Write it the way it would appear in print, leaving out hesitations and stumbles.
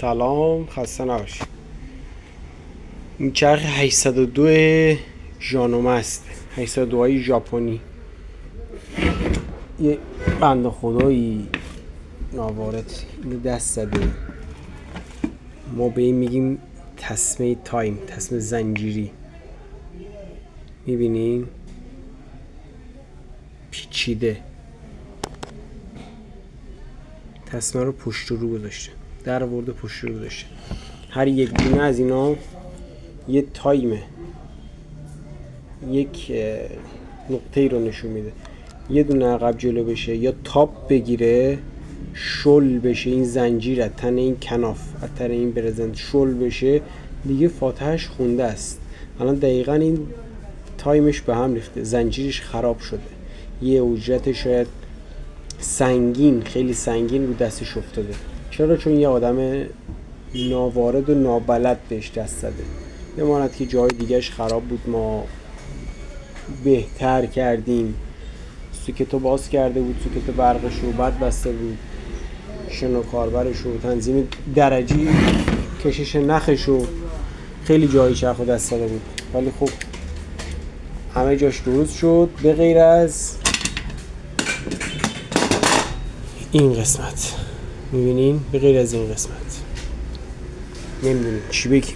سلام، خسته نباشید. این چرخ 802 ژانومه است، 802 های ژاپنی. یه بنده خدایی ناوارد اینو دست زده، ما به این میگیم تسمه تایم، تسمه زنجیری. میبینین پیچیده، تسمه رو پشت رو گذاشته، در آورده پشت رو گذاشته. هر یک دونه از اینا یه تایمه، یک نقطه ای رو نشون میده. یه دونه عقب جلو بشه یا تاپ بگیره، شل بشه، این زنجیر از تن این کناف، از تن این برزنت شل بشه، دیگه فاتحش خونده است. الان دقیقا این تایمش به هم ریخته، زنجیرش خراب شده، یه اجرت شاید سنگین، خیلی سنگین رو دستش افتاده. چرا؟ چون یه آدم ناوارد و نابلد بهش دست زده. بماند که جای دیگهش خراب بود، ما بهتر کردیم، سوکتو باز کرده بود، سوکت برقش رو بد بسته بود، شنو کاربرش رو، تنظیم درجی کشش نخش رو، خیلی جایی چرخو دست داده بود. ولی خب همه جاش درست شد به غیر از این قسمت. میبینین؟ به غیر از این قسمت نمیدونیم چی بگیم.